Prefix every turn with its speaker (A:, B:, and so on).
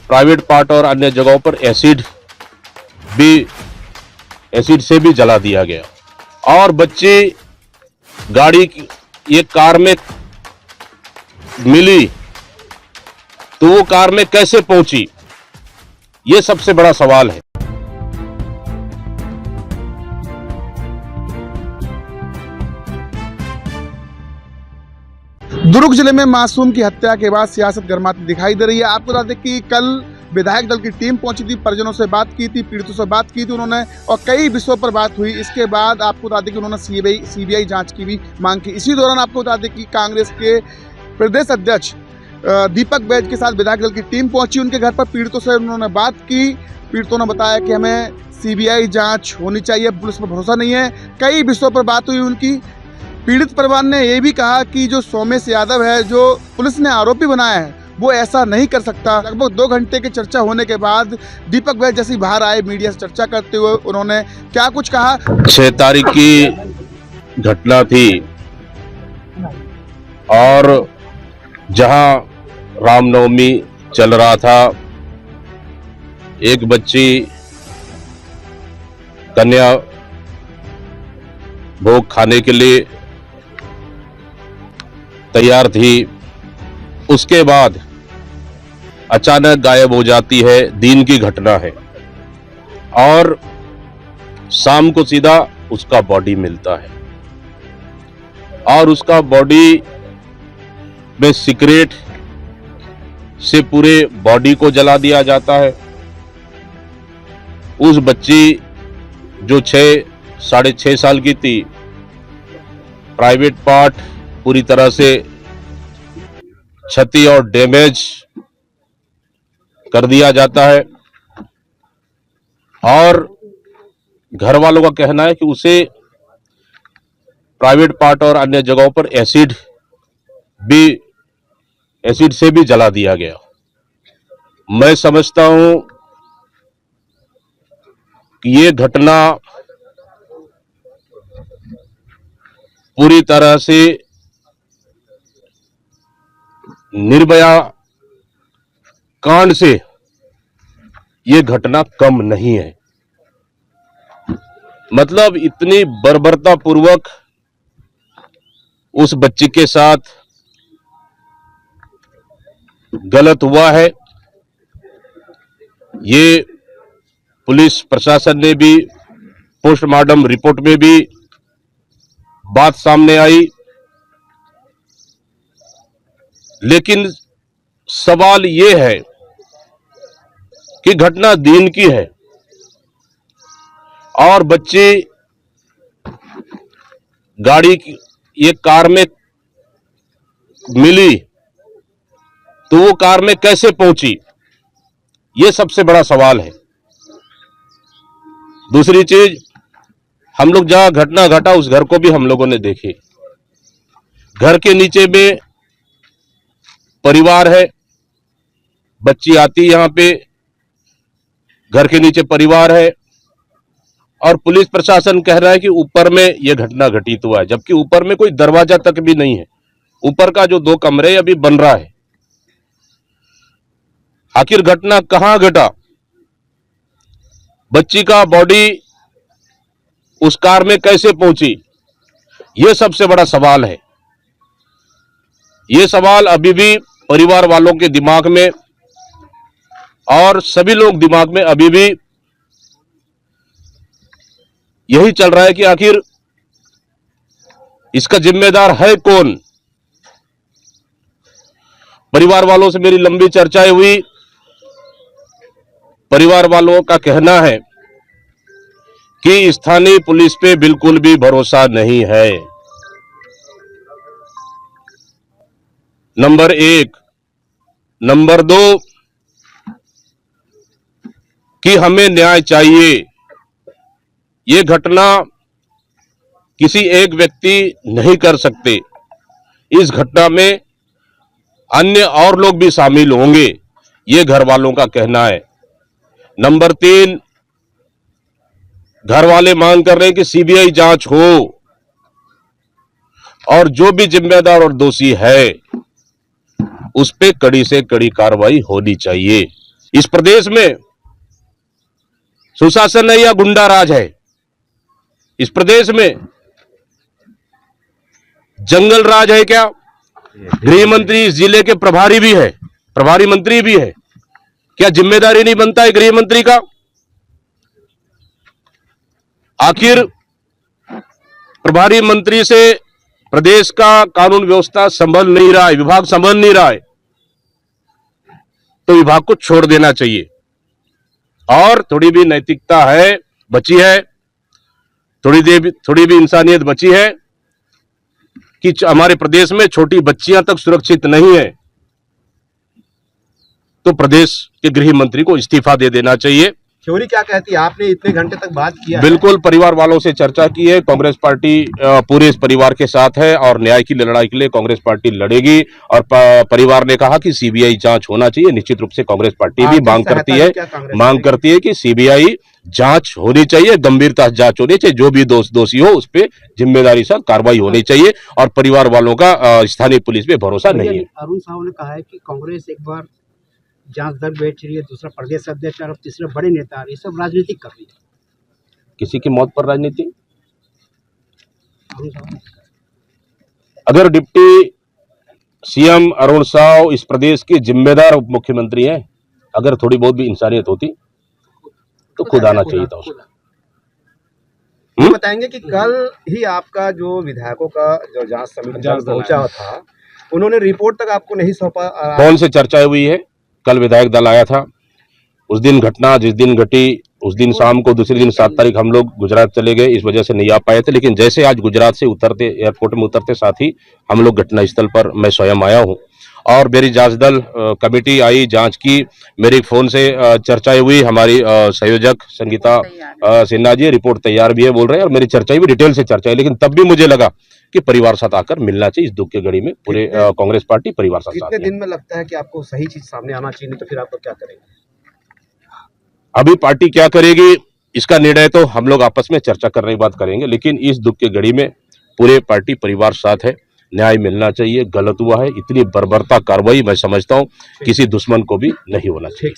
A: Private part और अन्य जगहों पर एसिड से भी जला दिया गया। और बच्ची ये कार में मिली तो वो कार में कैसे पहुंची, ये सबसे बड़ा सवाल है।
B: दुर्ग जिले में मासूम की हत्या के बाद सियासत गर्माती दिखाई दे रही है। आपको बता दें कि कल विधायक दल की टीम पहुंची थी, परिजनों से बात की थी, पीड़ितों से बात की थी उन्होंने, और कई विषयों पर बात हुई। इसके बाद आपको बता दें कि उन्होंने सीबीआई जांच की भी मांग की। इसी दौरान आपको बता दें कि कांग्रेस के प्रदेश अध्यक्ष दीपक बैज के साथ विधायक दल की टीम पहुंची उनके घर पर। पीड़ितों से उन्होंने बात की। पीड़ितों ने बताया कि हमें सीबीआई जांच होनी चाहिए, पुलिस पर भरोसा नहीं है। कई विषयों पर बात हुई उनकी। पीड़ित परिवार ने यह भी कहा कि जो सोमेश यादव है, जो पुलिस ने आरोपी बनाया है, वो ऐसा नहीं कर सकता। लगभग 2 घंटे की चर्चा होने के बाद दीपक बैज जैसे बाहर आए मीडिया से चर्चा करते हुए, उन्होंने क्या कुछ कहा।
A: 6 तारीख की घटना थी और जहां रामनवमी चल रहा था, एक बच्ची कन्या भोग खाने के लिए तैयार थी। उसके बाद अचानक गायब हो जाती है। दिन की घटना है और शाम को सीधा उसका बॉडी मिलता है और उसका बॉडी में सिगरेट से पूरे बॉडी को जला दिया जाता है। उस बच्ची जो 6.5 साल की थी, प्राइवेट पार्ट पूरी तरह से क्षति और डैमेज कर दिया जाता है और घर वालों का कहना है कि उसे प्राइवेट पार्ट और अन्य जगहों पर एसिड से भी जला दिया गया। मैं समझता हूं कि ये घटना पूरी तरह से निर्भया कांड से ये घटना कम नहीं है। मतलब इतनी बर्बरता पूर्वक उस बच्ची के साथ गलत हुआ है। ये पुलिस प्रशासन ने भी पोस्टमार्टम रिपोर्ट में भी बात सामने आई, लेकिन सवाल ये है कि घटना दिन की है और बच्ची ये कार में मिली तो वो कार में कैसे पहुंची, ये सबसे बड़ा सवाल है। दूसरी चीज, हम लोग जहां घटना घटा उस घर को भी हम लोगों ने देखी। घर के नीचे में परिवार है, बच्ची आती यहां पे, घर के नीचे परिवार है और पुलिस प्रशासन कह रहा है कि ऊपर में यह घटना घटित हुआ है, जबकि ऊपर में कोई दरवाजा तक भी नहीं है। ऊपर का जो 2 कमरे अभी बन रहा है। आखिर घटना कहां घटा, बच्ची का बॉडी उस कार में कैसे पहुंची, यह सबसे बड़ा सवाल है। यह सवाल अभी भी परिवार वालों के दिमाग में और सभी लोग दिमाग में अभी भी यही चल रहा है कि आखिर इसका जिम्मेदार है कौन। परिवार वालों से मेरी लंबी चर्चाएं हुई। परिवार वालों का कहना है कि स्थानीय पुलिस पे बिल्कुल भी भरोसा नहीं है। नंबर 1। नंबर 2 कि हमें न्याय चाहिए। ये घटना किसी एक व्यक्ति नहीं कर सकते, इस घटना में अन्य और लोग भी शामिल होंगे, ये घर वालों का कहना है। नंबर 3, घर वाले मांग कर रहे हैं कि सीबीआई जांच हो और जो भी जिम्मेदार और दोषी है उस पे कड़ी से कड़ी कार्रवाई होनी चाहिए। इस प्रदेश में सुशासन है या गुंडा राज है? इस प्रदेश में जंगल राज है क्या? गृह मंत्री इस जिले के प्रभारी भी है, प्रभारी मंत्री भी है। क्या जिम्मेदारी नहीं बनता है गृह मंत्री का? आखिर प्रभारी मंत्री से प्रदेश का कानून व्यवस्था संभल नहीं रहा है, विभाग संभल नहीं रहा है, तो विभाग को छोड़ देना चाहिए। और थोड़ी भी नैतिकता है बची है, थोड़ी भी इंसानियत बची है कि हमारे प्रदेश में छोटी बच्चियां तक सुरक्षित नहीं है, तो प्रदेश के गृह मंत्री को इस्तीफा दे देना चाहिए।
C: थ्योरी क्या कहती है? आपने इतने घंटे तक बात किया?
A: बिल्कुल, परिवार वालों से चर्चा की है। कांग्रेस पार्टी पूरे इस परिवार के साथ है और न्याय की लड़ाई के लिए कांग्रेस पार्टी लड़ेगी। और परिवार ने कहा कि सीबीआई जांच होना चाहिए। निश्चित रूप से कांग्रेस पार्टी भी मांग करती है कि सीबीआई जांच होनी चाहिए, गंभीरता से जांच होनी चाहिए, जो भी दोषी हो उस पर जिम्मेदारी से कार्रवाई होनी चाहिए। और परिवार वालों का स्थानीय पुलिस पे भरोसा नहीं है।
D: अरुण साहू ने कहा है कि कांग्रेस एक बार जांच दल बैठ रही है, दूसरा प्रदेश अध्यक्ष और तीसरे बड़े नेता, ये सब राजनीतिक कर रही है।
A: किसी की मौत पर राजनीति?
D: अरुण साहू
A: अगर डिप्टी सीएम अरुण साव इस प्रदेश के जिम्मेदार उप मुख्यमंत्री हैं, अगर थोड़ी बहुत भी इंसानियत होती तो खुद आना चाहिए था उसको।
C: ये बताएंगे कि कल ही आपका जो विधायकों का जो जांच समिति पहुंचा था, उन्होंने रिपोर्ट तक आपको नहीं सौंपा।
A: कौन से चर्चा हुई है? कल विधायक दल आया था, उस दिन घटना जिस दिन घटी उस दिन शाम को, दूसरे दिन 7 तारीख हम लोग गुजरात चले गए, इस वजह से नहीं आ पाए थे। लेकिन जैसे आज गुजरात से उतरते, एयरपोर्ट में उतरते साथ ही हम लोग घटनास्थल पर मैं स्वयं आया हूं और मेरी जांच दल कमेटी आई, जांच की, मेरी फोन से चर्चाएं हुई। हमारी संयोजक संगीता सिन्हा जी रिपोर्ट तैयार भी है बोल रहे हैं, और मेरी चर्चाएं भी डिटेल से चर्चा है। लेकिन तब भी मुझे लगा कि परिवार साथ आकर मिलना चाहिए। इस दुख के घड़ी में पूरे कांग्रेस पार्टी परिवार साथ
C: कितने दिन में लगता है कि आपको सही चीज सामने आना चाहिए, नहीं तो फिर आपको क्या करेंगे?
A: अभी पार्टी क्या करेगी इसका निर्णय तो हम लोग आपस में चर्चा करने के बाद करेंगे। लेकिन इस दुख के घड़ी में पूरे पार्टी परिवार साथ है, न्याय मिलना चाहिए। गलत हुआ है, इतनी बर्बरता कार्रवाई मैं समझता हूं किसी दुश्मन को भी नहीं होना चाहिए।